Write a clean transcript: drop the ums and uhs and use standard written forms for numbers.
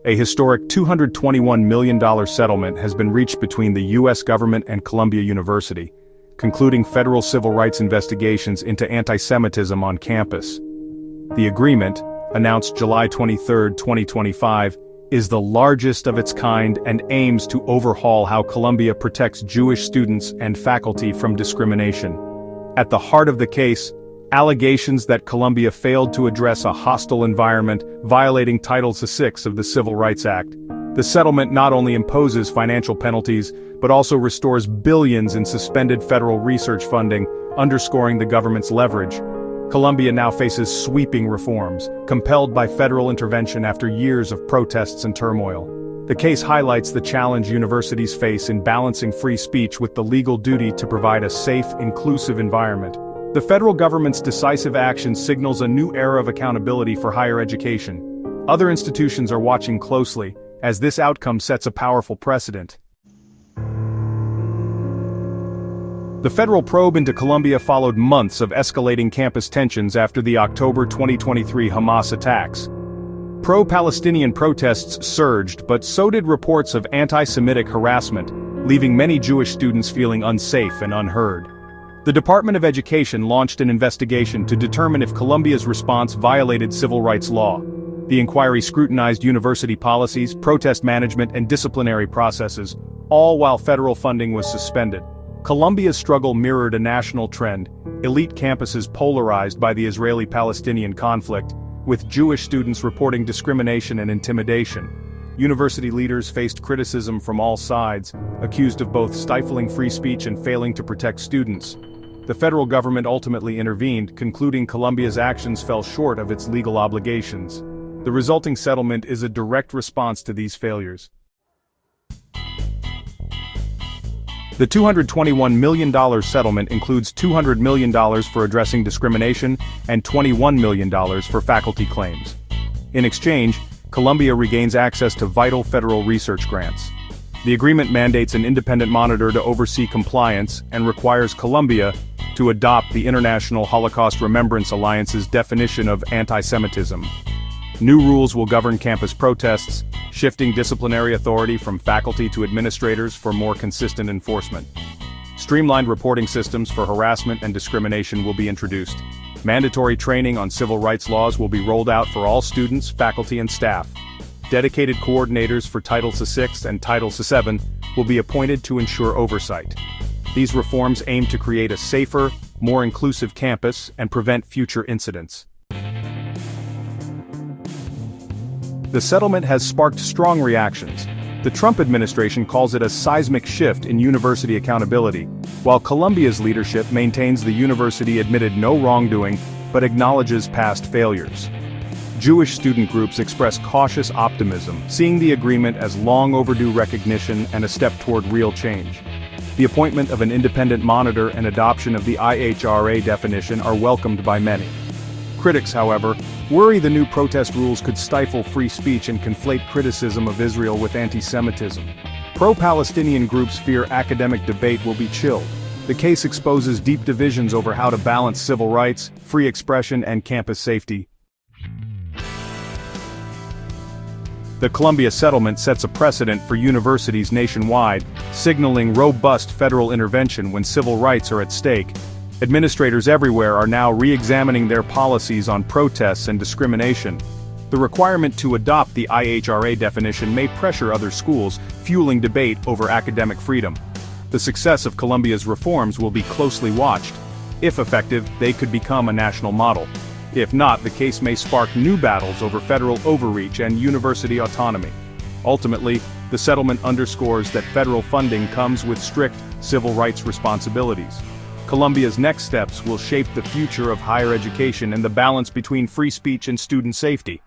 A historic $221 million settlement has been reached between the U.S. government and Columbia University, concluding federal civil rights investigations into anti-Semitism on campus. The agreement, announced July 23, 2025, is the largest of its kind and aims to overhaul how Columbia protects Jewish students and faculty from discrimination. At the heart of the case, allegations that Columbia failed to address a hostile environment violating Title VI of the Civil Rights Act. The settlement not only imposes financial penalties, but also restores billions in suspended federal research funding, underscoring the government's leverage. Columbia now faces sweeping reforms, compelled by federal intervention after years of protests and turmoil. The case highlights the challenge universities face in balancing free speech with the legal duty to provide a safe, inclusive environment. The federal government's decisive action signals a new era of accountability for higher education. Other institutions are watching closely, as this outcome sets a powerful precedent. The federal probe into Columbia followed months of escalating campus tensions after the October 2023 Hamas attacks. Pro-Palestinian protests surged, but so did reports of anti-Semitic harassment, leaving many Jewish students feeling unsafe and unheard. The Department of Education launched an investigation to determine if Columbia's response violated civil rights law. The inquiry scrutinized university policies, protest management, and disciplinary processes, all while federal funding was suspended. Columbia's struggle mirrored a national trend: elite campuses polarized by the Israeli-Palestinian conflict, with Jewish students reporting discrimination and intimidation. University leaders faced criticism from all sides, accused of both stifling free speech and failing to protect students. The federal government ultimately intervened, concluding Columbia's actions fell short of its legal obligations. The resulting settlement is a direct response to these failures. The $221 million settlement includes $200 million for addressing discrimination and $21 million for faculty claims. In exchange, Columbia regains access to vital federal research grants. The agreement mandates an independent monitor to oversee compliance and requires Columbia to adopt the International Holocaust Remembrance Alliance's definition of anti-Semitism. New rules will govern campus protests, shifting disciplinary authority from faculty to administrators for more consistent enforcement. Streamlined reporting systems for harassment and discrimination will be introduced. Mandatory training on civil rights laws will be rolled out for all students, faculty, and staff. Dedicated coordinators for Title VI and Title VII will be appointed to ensure oversight. These reforms aim to create a safer, more inclusive campus and prevent future incidents. The settlement has sparked strong reactions. The Trump administration calls it a seismic shift in university accountability, while Columbia's leadership maintains the university admitted no wrongdoing but acknowledges past failures. Jewish student groups express cautious optimism, seeing the agreement as long overdue recognition and a step toward real change. The appointment of an independent monitor and adoption of the IHRA definition are welcomed by many. Critics, however, worry the new protest rules could stifle free speech and conflate criticism of Israel with anti-Semitism. Pro-Palestinian groups fear academic debate will be chilled. The case exposes deep divisions over how to balance civil rights, free expression, and campus safety. The Columbia settlement sets a precedent for universities nationwide, signaling robust federal intervention when civil rights are at stake. Administrators everywhere are now re-examining their policies on protests and discrimination. The requirement to adopt the IHRA definition may pressure other schools, fueling debate over academic freedom. The success of Columbia's reforms will be closely watched. If effective, they could become a national model. If not, the case may spark new battles over federal overreach and university autonomy. Ultimately, the settlement underscores that federal funding comes with strict civil rights responsibilities. Columbia's next steps will shape the future of higher education and the balance between free speech and student safety.